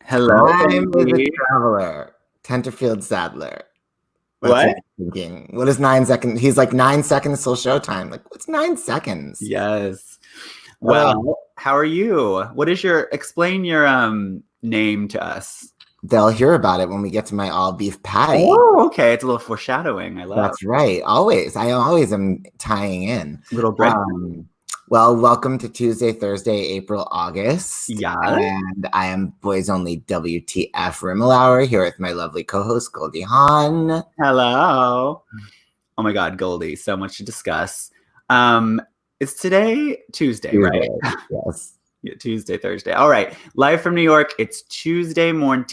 Hello, Time is a Goldie. traveler. Tenterfield Sadler. That's what What? I'm thinking. What is 9 seconds? He's like 9 seconds till showtime. Like, what's 9 seconds? Yes. Uh, Well, how are you? Explain your name to us. they'll hear about it when we get to my all beef patty. Oh, okay. It's a little foreshadowing. I love. That's right. Always. I always am tying in. Little bread. Well, welcome to Tuesday, Thursday, April, August. Yeah. And I am Boys Only WTF Rimalower here with my lovely co-host, Goldie Hawn. Hello. Oh my God, Goldie. So much to discuss. Is today Tuesday, right? Yes. Yeah, Tuesday, Thursday. All right. Live from New York. It's Tuesday morning.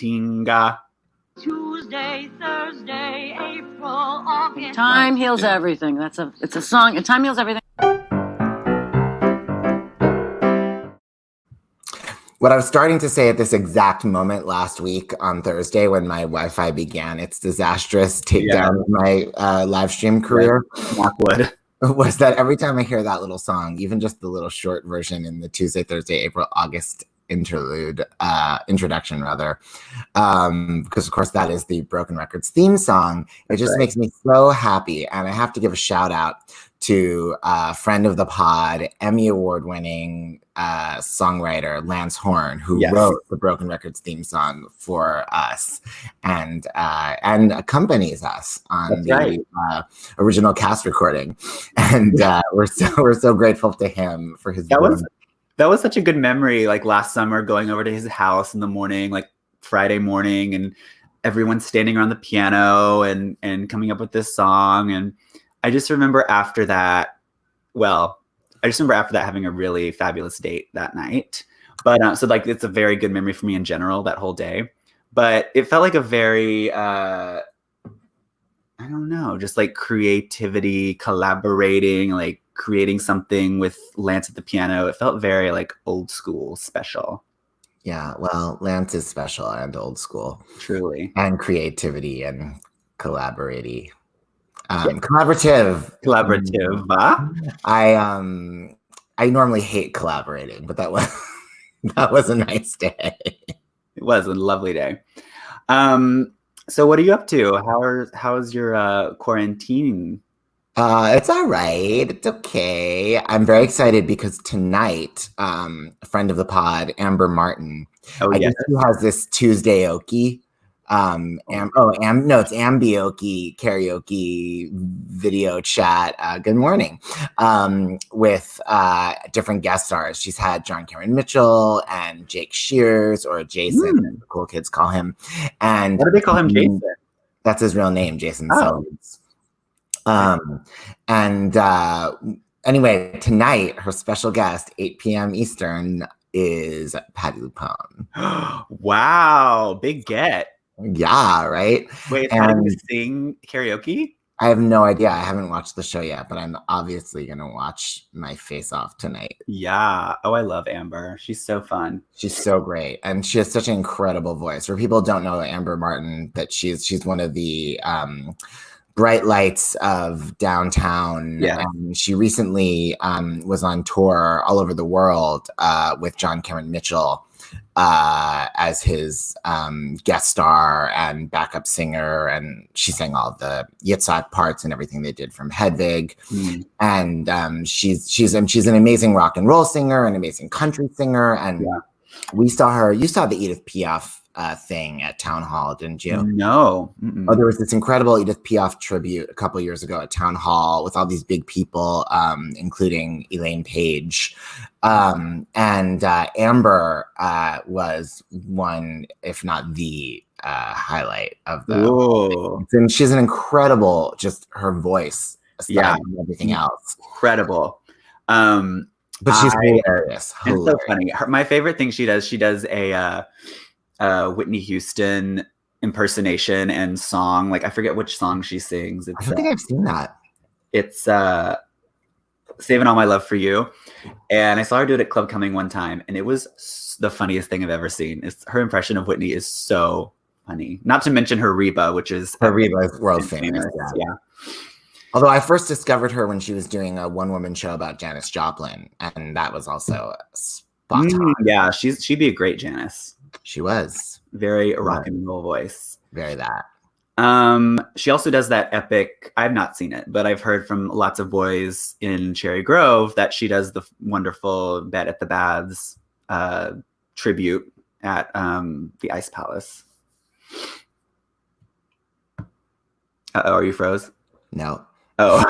Tuesday, Thursday, April, August. Time heals everything. It's a song. Time heals everything. What I was starting to say at this exact moment last week on Thursday when my Wi-Fi began its disastrous takedown of my live stream career was that every time I hear that little song, even just the little short version in the Tuesday, Thursday, April, August introduction rather, because of course that is the Broken Records theme song. It just makes me so happy, and I have to give a shout out to friend of the pod, Emmy Award winning songwriter Lance Horn, who wrote the Broken Records theme song for us and accompanies us on the original cast recording, and we're so grateful to him for his. That was such a good memory, like last summer, going over to his house in the morning, like Friday morning, and everyone standing around the piano and coming up with this song. And I just remember after that, having a really fabulous date that night. But so like it's a very good memory for me in general, that whole day. But it felt like a very, I don't know, just like creativity, collaborating, like creating something with Lance at the piano. It felt very like old school, special. Yeah, well, Lance is special and old school. Truly. And creativity and collaborative. I normally hate collaborating, but that was a nice day. It was a lovely day. So what are you up to? How's your quarantine? It's all right. It's okay. I'm very excited because tonight, a friend of the pod, Amber Martin, I guess she has this Tuesday Okie. It's Ambioki karaoke video chat. Good morning. With different guest stars. She's had John Cameron Mitchell and Jake Shears, or Jason, as the cool kids call him. And what do they call him, Jason? That's his real name, Jason Sullivan's. Anyway, tonight her special guest, 8 p.m. Eastern, is Patti LuPone. Wow, big get. Yeah, right. Wait, is Patti going to sing karaoke? I have no idea. I haven't watched the show yet, but I'm obviously going to watch my face off tonight. Yeah. Oh, I love Amber. She's so fun. She's so great. And she has such an incredible voice. For people who don't know Amber Martin, that she's one of the bright lights of downtown. Yeah. And she recently was on tour all over the world with John Cameron Mitchell as his guest star and backup singer, and she sang all the Yitzhak parts and everything they did from Hedwig. And she's an amazing rock and roll singer, an amazing country singer, and you saw the Edith Piaf thing at Town Hall, didn't you? No. Oh, there was this incredible Edith Piaf tribute a couple years ago at Town Hall with all these big people, including Elaine Page. And Amber was one, if not the highlight of the. And she's an incredible, just her voice, and everything else. Incredible. But she's hilarious. It's so funny. My favorite thing she does a Whitney Houston impersonation and song. Like I forget which song she sings. I don't think I've seen that. It's Saving All My Love for You. And I saw her do it at Club Coming one time, and it was the funniest thing I've ever seen. Her impression of Whitney is so funny. Not to mention her Reba, which is world famous. Yeah. Although I first discovered her when she was doing a one-woman show about Janis Joplin, and that was also spot on. Yeah, she'd be a great Janis. She was. Very rock and roll voice. Very that. She also does that epic, I've not seen it, but I've heard from lots of boys in Cherry Grove that she does the wonderful Bet at the Baths tribute at the Ice Palace. Uh-oh, are you froze? No. Oh.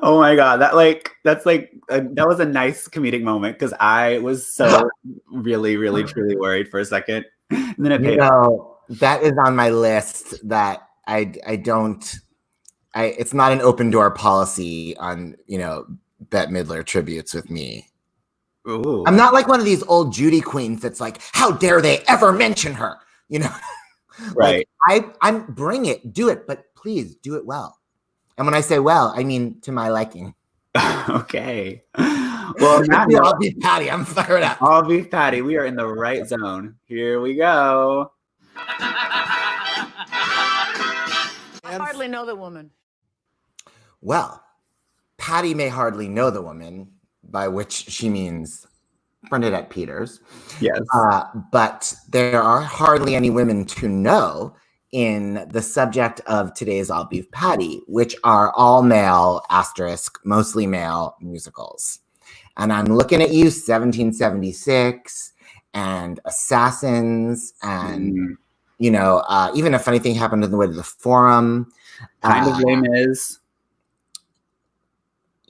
Oh my God. That was a nice comedic moment because I was so really, really, truly worried for a second. And then it paid off. That is on my list that it's not an open door policy on, Bette Midler tributes with me. Ooh. I'm not like one of these old Judy queens that's like, how dare they ever mention her? Right. I'm bring it, do it, but please do it well. And when I say well, I mean to my liking. Okay. Well, All beef patty. I'm fired up. All beef patty. We are in the right zone. Here we go. I hardly know the woman. Well, Patty may hardly know the woman, by which she means Bernadette Peters. Yes. But there are hardly any women to know in the subject of today's All Beef Patty, which are all male, mostly male musicals. And I'm looking at you, 1776 and Assassins and, even A Funny Thing Happened on the Way to the Forum. Kind of Les Mis.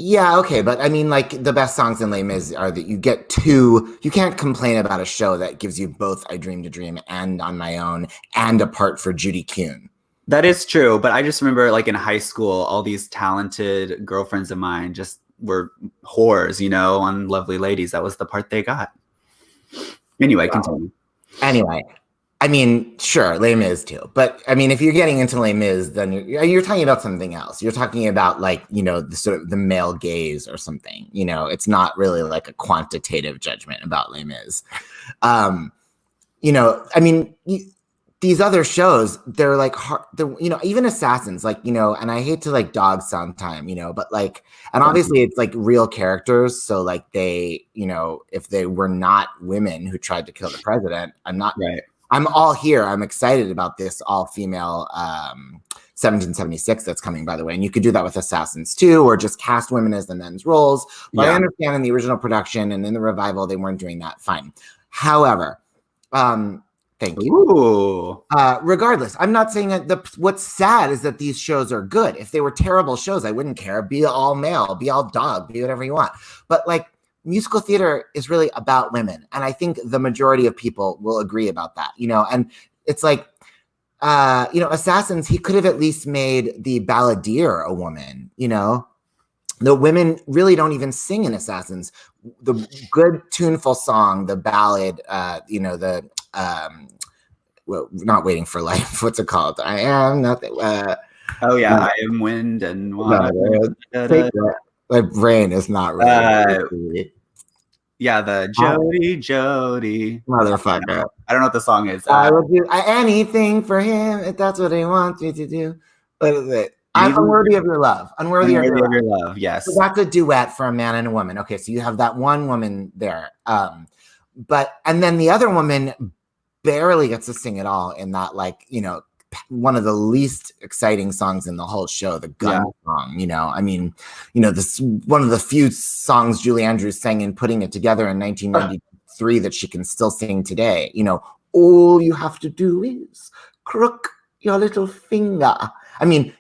Yeah, okay, but I mean, like, the best songs in Les Mis are that you can't complain about a show that gives you both I Dreamed a Dream and On My Own and a part for Judy Kuhn. That is true, but I just remember, like, in high school, all these talented girlfriends of mine just were whores, on Lovely Ladies. That was the part they got. Anyway, continue. Anyway, I mean, sure, Les Mis too. But I mean, if you're getting into Les Mis, then you're talking about something else. You're talking about like, the sort of the male gaze or something. It's not really like a quantitative judgment about Les Mis. I mean, these other shows, they're like, even Assassins, like, and I hate to like dog Sondheim, but like, and obviously it's like real characters. So like they, if they were not women who tried to kill the president, I'm all here. I'm excited about this all-female 1776 that's coming, by the way. And you could do that with Assassins too, or just cast women as the men's roles. But I understand in the original production and in the revival, they weren't doing that. Fine. However, thank you. Ooh. Regardless, I'm not saying that what's sad is that these shows are good. If they were terrible shows, I wouldn't care. Be all male, be all dog, be whatever you want. But like, musical theater is really about women. And I think the majority of people will agree about that, and it's like, Assassins, he could have at least made the balladeer a woman, the women really don't even sing in Assassins. The good tuneful song, the ballad, not Waiting for Life. What's it called? I am nothing. I am wind and water. My brain is not really. Yeah, the Jody. Motherfucker. I don't know what the song is. I will do anything for him if that's what he wants me to do. What is it? I'm unworthy of your love. Unworthy of your love. Yes. So that's a duet for a man and a woman. Okay, so you have that one woman there. And then the other woman barely gets to sing at all in that, like, one of the least exciting songs in the whole show, the gun song, I mean, this one of the few songs Julie Andrews sang in Putting It Together in 1993 that she can still sing today. All you have to do is crook your little finger. I mean,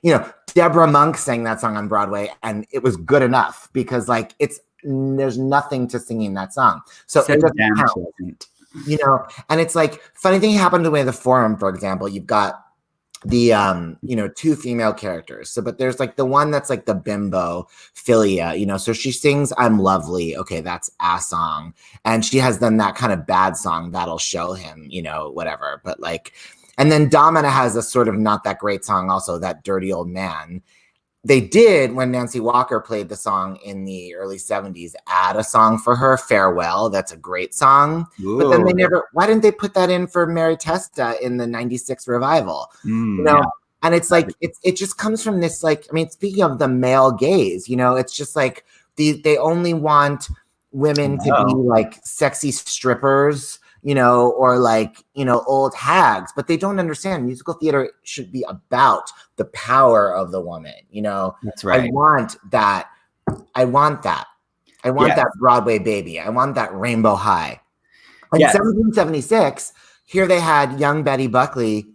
Deborah Monk sang that song on Broadway and it was good enough because like there's nothing to singing that song. So it doesn't count. And it's like, Funny Thing Happened the Way of the Forum, for example, you've got the two female characters. So but there's like the one that's like the bimbo Philia, so she sings I'm Lovely. Okay, that's a song. And she has then that kind of bad song That'll Show Him, whatever. But like, and then Domina has a sort of not that great song also, That Dirty Old Man. They did, when Nancy Walker played the song in the early 70s, add a song for her, Farewell. That's a great song. Ooh. But then why didn't they put that in for Mary Testa in the 96 revival? And it's like, it just comes from this, like, I mean, speaking of the male gaze, it's just like they only want, women to be like sexy strippers, you know, or like, you know, old hags, but they don't understand musical theater should be about the power of the woman, you know. That's right. I want that. I want that Broadway baby. I want that Rainbow High. In 1776, here they had young Betty Buckley,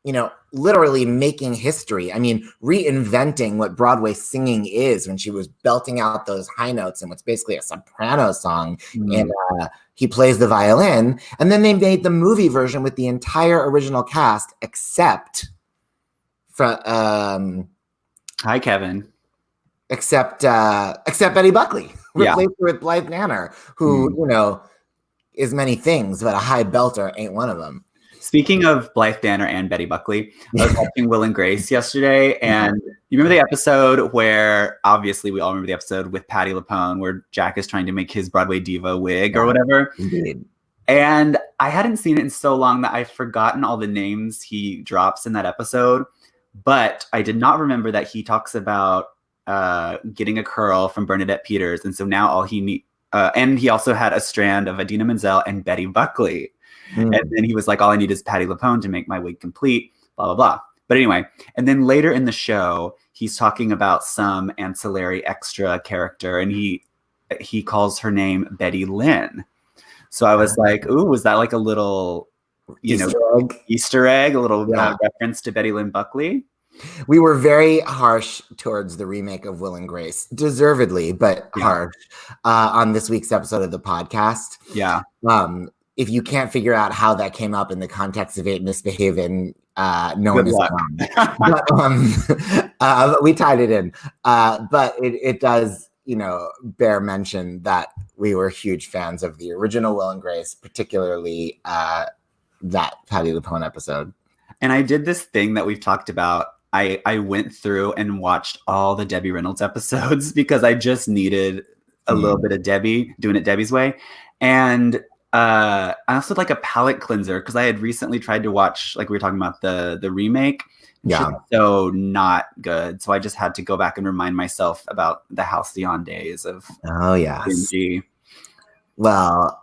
you know, literally making history. I mean, reinventing what Broadway singing is when she was belting out those high notes in what's basically a soprano song. And he plays the violin. And then they made the movie version with the entire original cast, except Hi, Kevin. Except Betty Buckley, replaced her with Blythe Danner, who, you know, is many things, but a high belter ain't one of them. Speaking of Blythe Danner and Betty Buckley, I was watching Will and Grace yesterday, and you remember the episode where, obviously we all remember the episode with Patti LuPone, where Jack is trying to make his Broadway diva wig or whatever. Indeed. And I hadn't seen it in so long that I've forgotten all the names he drops in that episode, but I did not remember that he talks about getting a curl from Bernadette Peters, and so now all he needs, and he also had a strand of Idina Menzel and Betty Buckley. And then he was like, all I need is Patti LuPone to make my wig complete, blah, blah, blah. But anyway, and then later in the show, he's talking about some ancillary extra character, and he calls her name Betty Lynn. So I was like, ooh, was that like a little, Easter egg, a little reference to Betty Lynn Buckley? We were very harsh towards the remake of Will and Grace, deservedly, but harsh, on this week's episode of the podcast. Yeah. If you can't figure out how that came up in the context of it misbehaving, no one is wrong. But we tied it in. But it does, you know, bear mention that we were huge fans of the original Will and Grace, particularly that Patti LuPone episode. And I did this thing that we've talked about. I went through and watched all the Debbie Reynolds episodes because I just needed a little bit of Debbie, doing it Debbie's way. And I also like a palate cleanser because I had recently tried to watch, like we were talking about, the remake. So not good. So I just had to go back and remind myself about the Halcyon days of BMG. Well,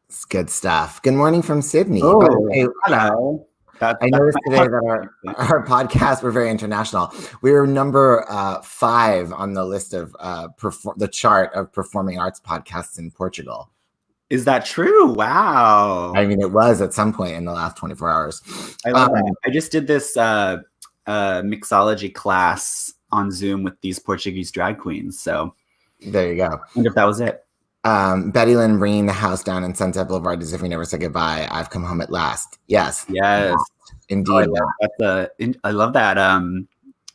it's good stuff. Good morning from Sydney. Hello. I noticed today that our podcasts were very international. We were number 5 on the list of the chart of performing arts podcasts in Portugal. Is that true? Wow. I mean, it was at some point in the last 24 hours. I love that. I just did this mixology class on Zoom with these Portuguese drag queens. So there you go. I wonder if that was it. Betty Lynn bringing the house down in Sunset Boulevard as if we never said goodbye. I've come home at last. Yes. Indeed. I love that.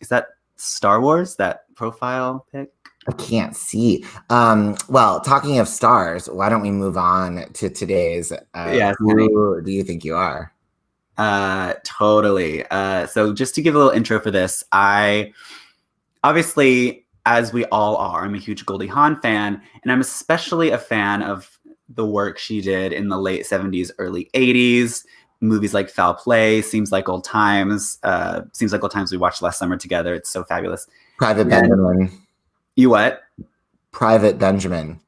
Is that Star Wars, that profile pic? I can't see. Well, talking of stars, why don't we move on to today's who do you think you are? Totally. So just to give a little intro for this, I obviously, as we all are, I'm a huge Goldie Hawn fan, and I'm especially a fan of the work she did in the late 70s, early 80s. Movies like Foul Play, Seems Like Old Times. Seems Like Old Times we watched last summer together. It's so fabulous. Private Benjamin. You what? Private Benjamin.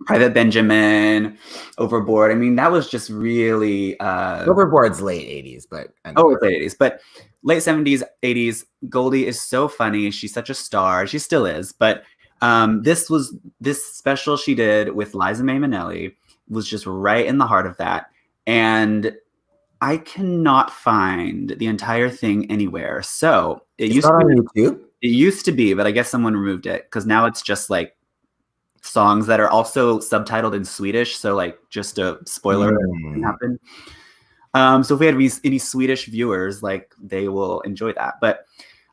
Overboard. I mean, that was just really... Overboard's late 80s, but... it's late 80s. But late 70s, 80s, Goldie is so funny. She's such a star. She still is. But this special she did with Liza Minnelli was just right in the heart of that. And I cannot find the entire thing anywhere. So it used to be on YouTube? It used to be, but I guess someone removed it because now it's just like songs that are also subtitled in Swedish. So like just a spoiler can happen. So if we had any Swedish viewers, like they will enjoy that. But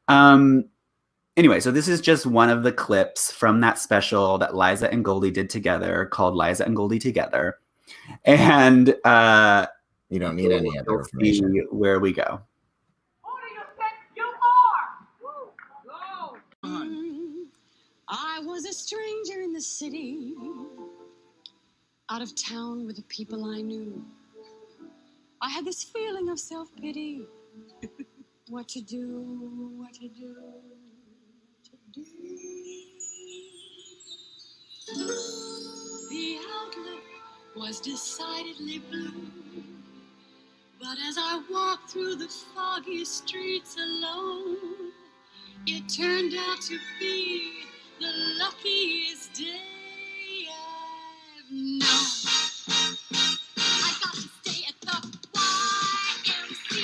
anyway, so this is just one of the clips from that special that Liza and Goldie did together called Liza and Goldie Together. And you don't need any other information. Where we go. I was a stranger in the city, out of town with the people I knew. I had this feeling of self-pity. What to do. The outlook was decidedly blue, but as I walked through the foggy streets alone, it turned out to be the luckiest day I've known. I got to stay at the YMCA.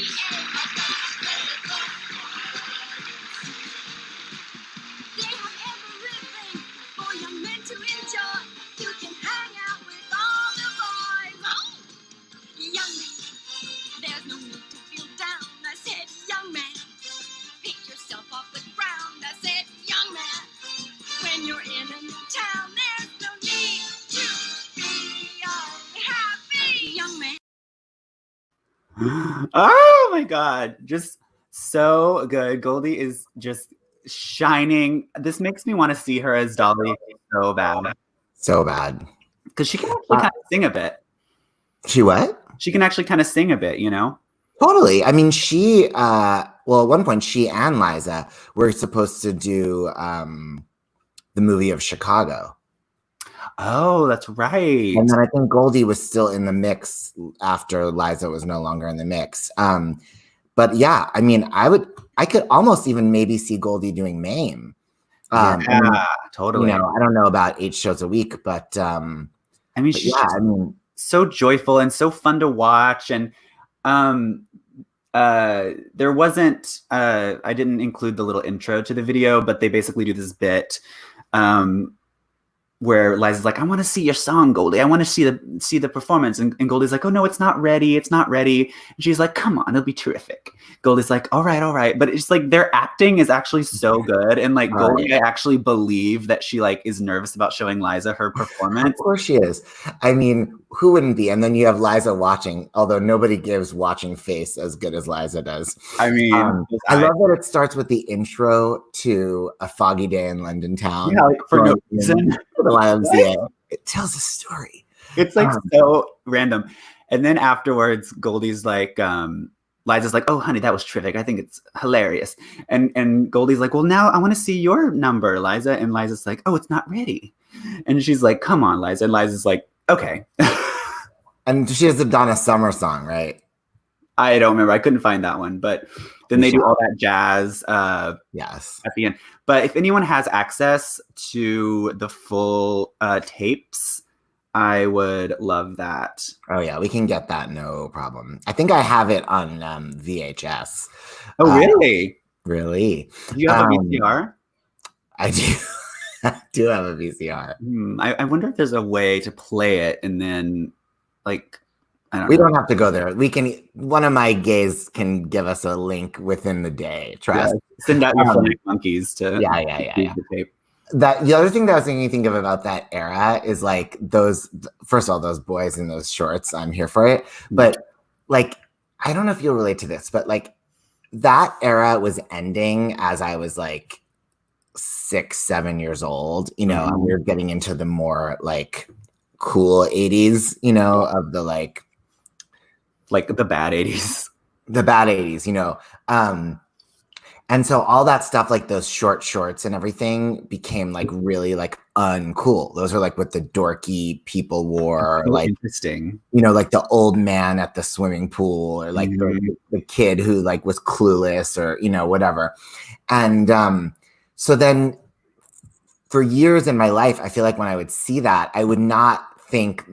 They have everything for your men to enjoy. You can hang out with all the boys. Oh, young man, there's no need to feel down. I said, young man, pick yourself off the ground. I said, young man, when you're in a new town, there's no need to be unhappy, young man. Oh my God. Just so good. Goldie is just shining. This makes me want to see her as Dolly so bad. So bad. Because she can actually kind of sing a bit. She what? She can actually kind of sing a bit, you know? Totally. I mean, she, well, at one point, she and Liza were supposed to do the movie of Chicago. Oh, that's right. And then I think Goldie was still in the mix after Liza was no longer in the mix. But yeah, I mean, I could almost even maybe see Goldie doing Mame. Yeah, totally. You know, I don't know about 8 shows a week, but I mean, she's yeah, I mean, so joyful and so fun to watch. And there wasn't, I didn't include the little intro to the video, but they basically do this bit where Liza's like, I want to see your song, Goldie. I want to see the performance. And Goldie's like, oh no, it's not ready. It's not ready. And she's like, come on, it'll be terrific. Goldie's like, all right. But it's like their acting is actually so good. And like Goldie, I actually believe that she like is nervous about showing Liza her performance. Of course she is. I mean, who wouldn't be? And then you have Liza watching, although nobody gives watching face as good as Liza does. I mean, I love that it starts with the intro to A Foggy Day in London Town. Yeah, like for no reason. The YMCA. It tells a story. It's like so random. And then afterwards, Goldie's like, Liza's like, oh, honey, that was terrific. I think it's hilarious. And Goldie's like, well, now I want to see your number, Liza. And Liza's like, oh, it's not ready. And she's like, come on, Liza. And Liza's like, okay. And she has the Donna Summer song, right? I don't remember. I couldn't find that one. But then they do all that jazz yes, at the end. But if anyone has access to the full tapes, I would love that. Oh, yeah. We can get that. No problem. I think I have it on VHS. Oh, really? Really? Do you have a VCR? I do. I do have a VCR. I wonder if there's a way to play it and then, like, I don't know. We don't have to go there. We can. One of my gays can give us a link within the day. Trust. Yeah, send out your phonic monkeys to. Yeah. The tape. The other thing that I was thinking of about that era is like those. First of all, those boys in those shorts. I'm here for it. But like, I don't know if you'll relate to this, but like that era was ending as I was like 6, 7 years old. You know, and we were getting into the more like cool 80s. You know, of the like the bad 80s. The bad 80s. You know. And so all that stuff, like those short shorts and everything, became like really like uncool. Those are like what the dorky people wore, so like interesting. You know, like the old man at the swimming pool, or like the kid who like was clueless, or you know, whatever. And so then, for years in my life, I feel like when I would see that, I would not think,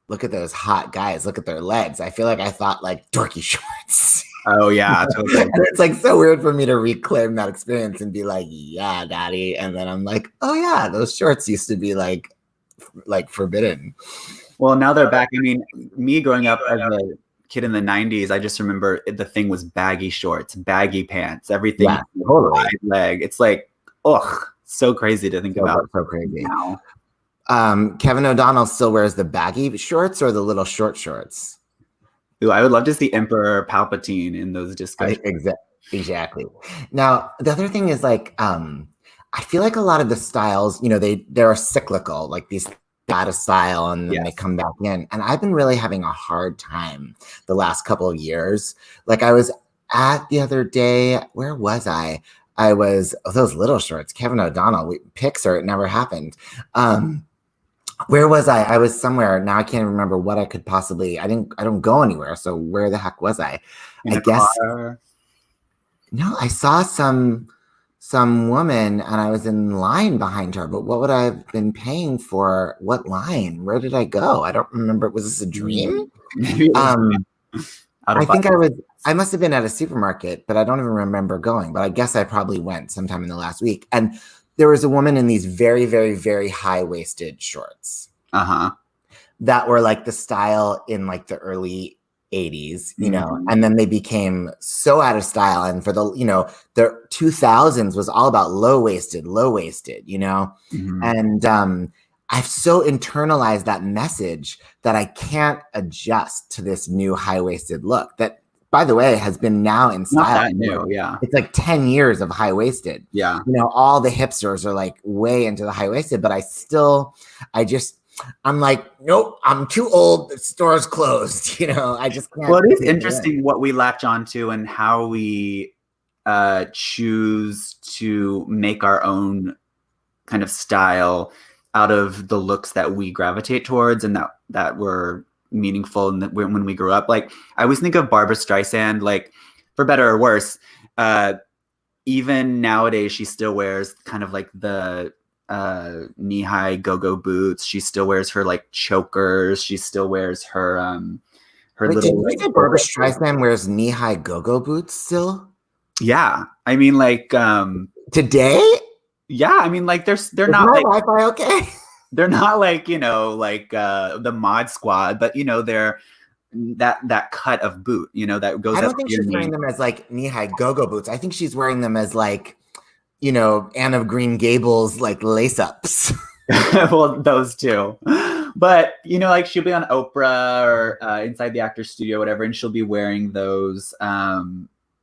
"Look at those hot guys! Look at their legs." I feel like I thought like dorky shorts. Oh yeah, totally. And it's like so weird for me to reclaim that experience and be like, yeah, daddy. And then I'm like, oh yeah, those shorts used to be like forbidden. Well, now they're back. I mean, me growing up as a kid in the 90s, I just remember the thing was baggy shorts, baggy pants, everything. Yeah, totally. Wide leg. It's like, so crazy to think about. So crazy. Now. Kevin O'Donnell still wears the baggy shorts or the little short shorts? Ooh, I would love to see Emperor Palpatine in those discussions. Exactly. Now, the other thing is like, I feel like a lot of the styles, you know, they're cyclical, like these out of style and then they come back in. And I've been really having a hard time the last couple of years. Like I was at the other day, where was I? I was those little shorts, Kevin O'Donnell, Pixar, it never happened. Where was I? I was somewhere. Now I can't remember what I could possibly. I don't go anywhere. So where the heck was I? In I a guess car? no. I saw some woman and I was in line behind her. But what would I have been paying for? What line? Where did I go? I don't remember. Was this a dream? Maybe it was out of I think body. I must have been at a supermarket, but I don't even remember going. But I guess I probably went sometime in the last week. And there was a woman in these very, very, very high-waisted shorts Uh-huh. that were like the style in like the early 80s, you know, Mhm. and then they became so out of style. And for the, the 2000s was all about low-waisted, you know, Mhm. and I've so internalized that message that I can't adjust to this new high-waisted look that, by the way, has been now in Not style. that new, yeah. It's like 10 years of high-waisted. Yeah. You know, all the hipsters are like way into the high-waisted, but I'm like, nope, I'm too old. The store's closed. You know, I just can't. Well, it is take it in. interesting what we latch onto and how we choose to make our own kind of style out of the looks that we gravitate towards and that were meaningful and when we grew up. Like I always think of Barbara Streisand, like for better or worse, even nowadays she still wears kind of like the knee-high go-go boots. She still wears her like chokers. She still wears her Wait, little. did you Like, say Barbara Streisand wears knee-high go-go boots still? yeah, I mean like Today? yeah, I mean like they're Is not my like Wi-Fi okay? they're not like like the Mod Squad, but they're that cut of boot, that goes I up don't to think your she's knee. wearing them as like knee-high go-go boots. I think she's wearing them as like, Anne of Green Gables like lace-ups. Well, those two. But like she'll be on Oprah or Inside the Actors Studio, whatever, and she'll be wearing those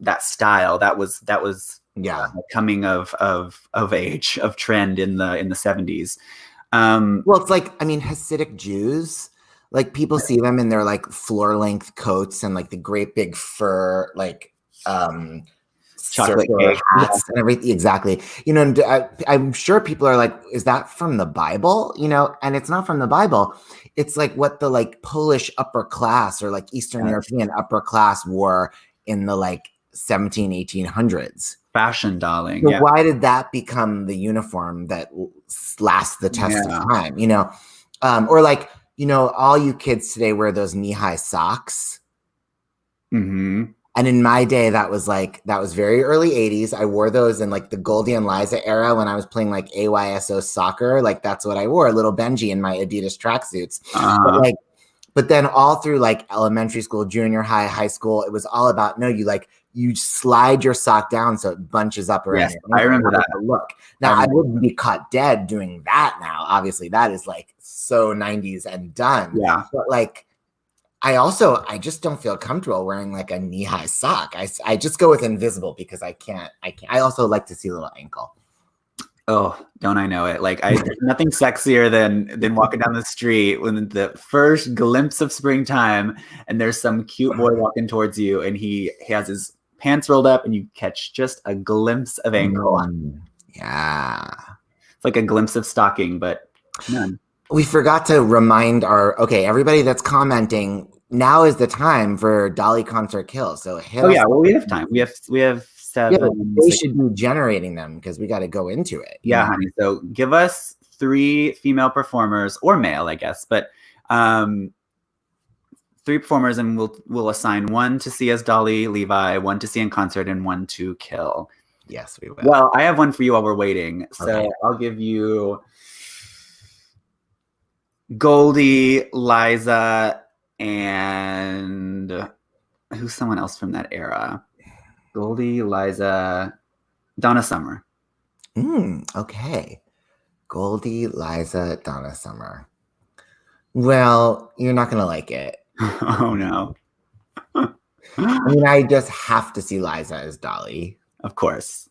that style that was Yeah. coming of age, of trend in the 70s. Well, it's like, I mean, Hasidic Jews, like people see them in their like floor-length coats and like the great big fur, like Chocolate circular cake. hats and everything. Exactly. And I'm sure people are like, is that from the Bible? And it's not from the Bible. It's like what the like Polish upper class or like Eastern European upper class wore in the like 1800s. Fashion, darling. So Yeah. why did that become the uniform that lasts the test of time? Or like, all you kids today wear those knee-high socks. Mm-hmm. And in my day, that was very early 80s. I wore those in like the Goldie and Liza era when I was playing like AYSO soccer. Like that's what I wore, little Benji in my Adidas tracksuits. But then all through like elementary school, junior high, high school, it was all about, no, you slide your sock down so it bunches up around your ankle. I remember that. Look. Now, I wouldn't be caught dead doing that now. Obviously, that is like so 90s and done. Yeah. But like, I just don't feel comfortable wearing like a knee-high sock. I just go with invisible because I can't. I also like to see a little ankle. Oh, don't I know it? Like there's nothing sexier than walking down the street when the first glimpse of springtime and there's some cute boy walking towards you and he has his pants rolled up and you catch just a glimpse of ankle. Yeah. It's like a glimpse of stocking, but none. We forgot to remind everybody that's commenting, now is the time for Dolly Concert Kill. So well, we have time. We have 7. Yeah, they should be generating them because we got to go into it. Yeah, honey. So give us 3 female performers or male, I guess, but 3 performers, and we'll assign 1 to see as Dolly Levi, 1 to see in concert, and 1 to kill. Yes, we will. Well, I have 1 for you while we're waiting. So Okay. I'll give you Goldie, Liza, and who's someone else from that era? Goldie, Liza, Donna Summer. Okay. Goldie, Liza, Donna Summer. Well, you're not going to like it. Oh, no. I mean, I just have to see Liza as Dolly. Of course.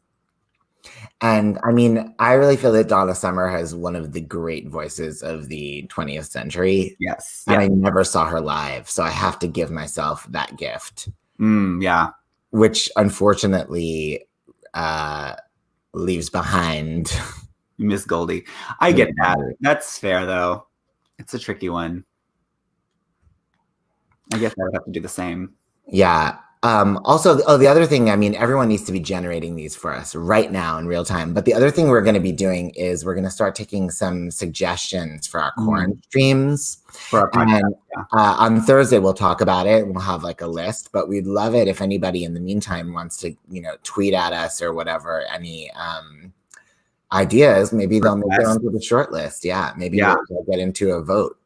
And I mean, I really feel that Donna Summer has one of the great voices of the 20th century. Yes. And I never saw her live. So I have to give myself that gift. Yeah. Which unfortunately leaves behind Miss Goldie. I get that. That's fair, though. It's a tricky one. I guess I would have to do the same. Yeah. Also, the other thing, I mean, everyone needs to be generating these for us right now in real time. But the other thing we're going to be doing is we're going to start taking some suggestions for our corn streams. For our podcast, and on Thursday, we'll talk about it. We'll have like a list, but we'd love it if anybody in the meantime wants to, tweet at us or whatever, any ideas. Maybe they'll make it onto the short list. Yeah. Maybe we'll get into a vote.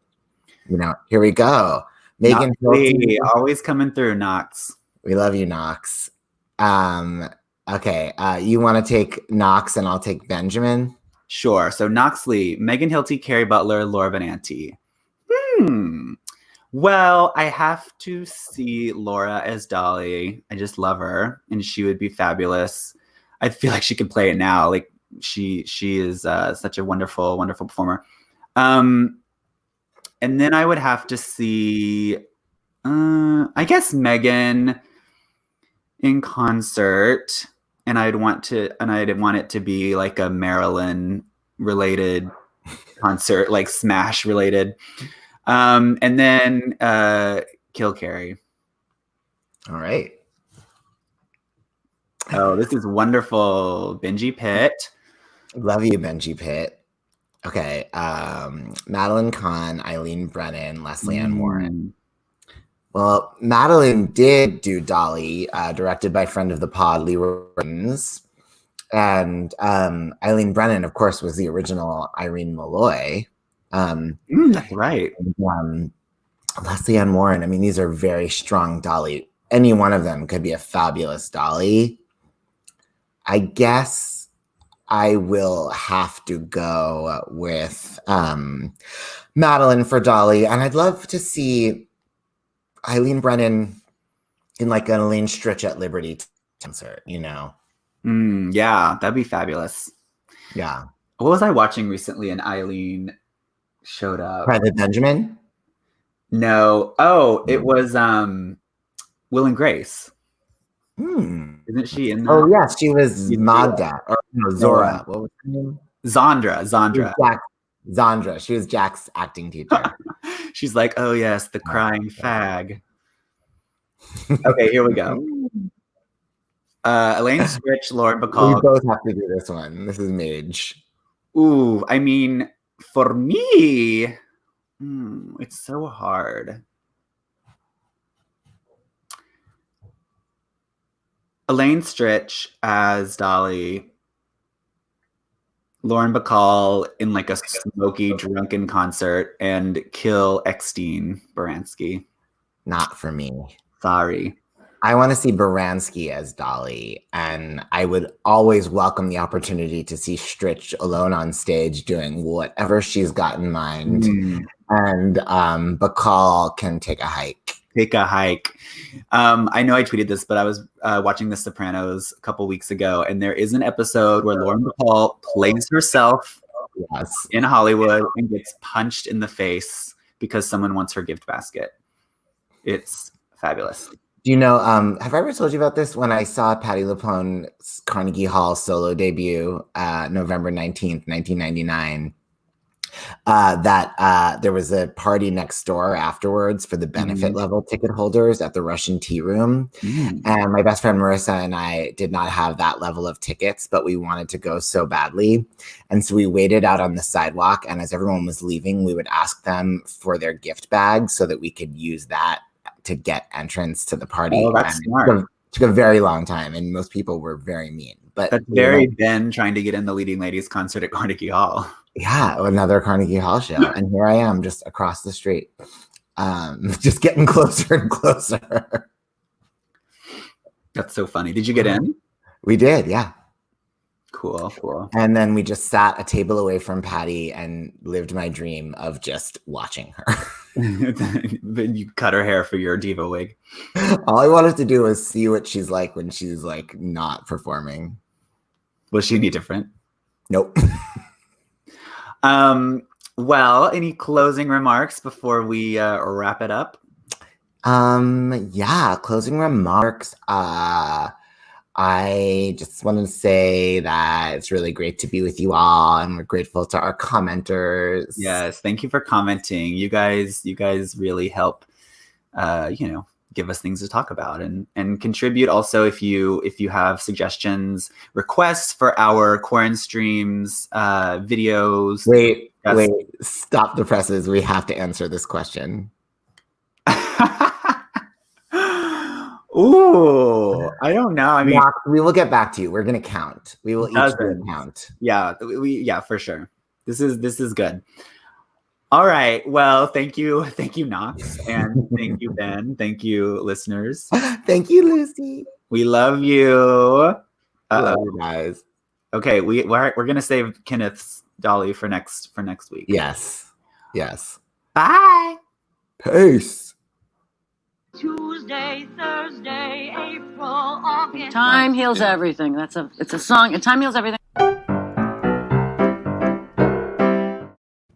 Here we go. Megan Hilty, always coming through, Knox. We love you, Knox. Okay, you want to take Knox and I'll take Benjamin? Sure. So Knox Lee, Megan Hilty, Carrie Butler, Laura Benanti. Well, I have to see Laura as Dolly. I just love her, and she would be fabulous. I feel like she could play it now. Like she is such a wonderful, wonderful performer. And then I would have to see, I guess, Megan in concert, and I'd want it to be like a Marilyn related concert, like Smash related, and then kill Carrie. All right. Oh, this is wonderful. Benji Pitt. Love you, Benji Pitt. Okay. Madeline Kahn, Eileen Brennan, Leslie Ann Warren. Well, Madeline did do Dolly, directed by friend of the pod, Lee Rowlands. And Eileen Brennan, of course, was the original Irene Malloy. That's right. And, Leslie Ann Warren, I mean, these are very strong Dolly. Any one of them could be a fabulous Dolly. I guess I will have to go with Madeline for Dolly. And I'd love to see Eileen Brennan in like an Elaine Stritch at Liberty concert, Yeah, that'd be fabulous. Yeah. What was I watching recently and Eileen showed up? Private Benjamin? No. Oh, it was Will and Grace. Isn't she in that? Oh, yeah, she was Magda or Zora. What was her name? Zandra. Zandra. She was Jack's acting teacher. She's like, oh yes, the crying fag. Okay, here we go. Elaine Stritch, Lauren Bacall. We both have to do this one. This is Mage. Ooh, I mean, for me, it's so hard. Elaine Stritch as Dolly. Lauren Bacall in like a smoky, drunken concert, and kill Eckstein Baranski. Not for me. Sorry. I want to see Baranski as Dolly, and I would always welcome the opportunity to see Stritch alone on stage doing whatever she's got in mind. And Bacall can take a hike. I know I tweeted this, but I was watching The Sopranos a couple weeks ago, and there is an episode where Lauren Bacall plays herself in Hollywood and gets punched in the face because someone wants her gift basket. It's fabulous. Do you know, have I ever told you about this? When I saw Patti LuPone's Carnegie Hall solo debut, November 19th, 1999, there was a party next door afterwards for the benefit level ticket holders at the Russian Tea Room. And my best friend Marissa and I did not have that level of tickets, but we wanted to go so badly. And so we waited out on the sidewalk, and as everyone was leaving, we would ask them for their gift bags so that we could use that to get entrance to the party. Oh, that's smart. It took a very long time, and most people were very mean. But that's very Ben trying to get in the Leading Ladies concert at Carnegie Hall. Yeah, another Carnegie Hall show. And here I am just across the street, just getting closer and closer. That's so funny. Did you get in? We did, yeah. Cool. And then we just sat a table away from Patti and lived my dream of just watching her. Then you cut her hair for your diva wig. All I wanted to do was see what she's like when she's like not performing. Was she any different? Nope. Well, any closing remarks before we wrap it up? Yeah, closing remarks. I just want to say that it's really great to be with you all, and we're grateful to our commenters. Yes, thank you for commenting. You guys really help, give us things to talk about and contribute. Also, if you have suggestions, requests for our quarantine streams, videos. Wait, stop the presses. We have to answer this question. Ooh, I don't know. I mean, we will get back to you. We're going to count. We will each do a count. Yeah, for sure. This is good. All right. Well, thank you, Knox, and thank you, Ben. Thank you, listeners. Thank you, Lucy. We love you. Love you guys. Okay, we're gonna save Kenneth's Dolly for next week. Yes. Bye. Peace. Tuesday, Thursday, April, August. Time heals everything. It's a song. Time heals everything.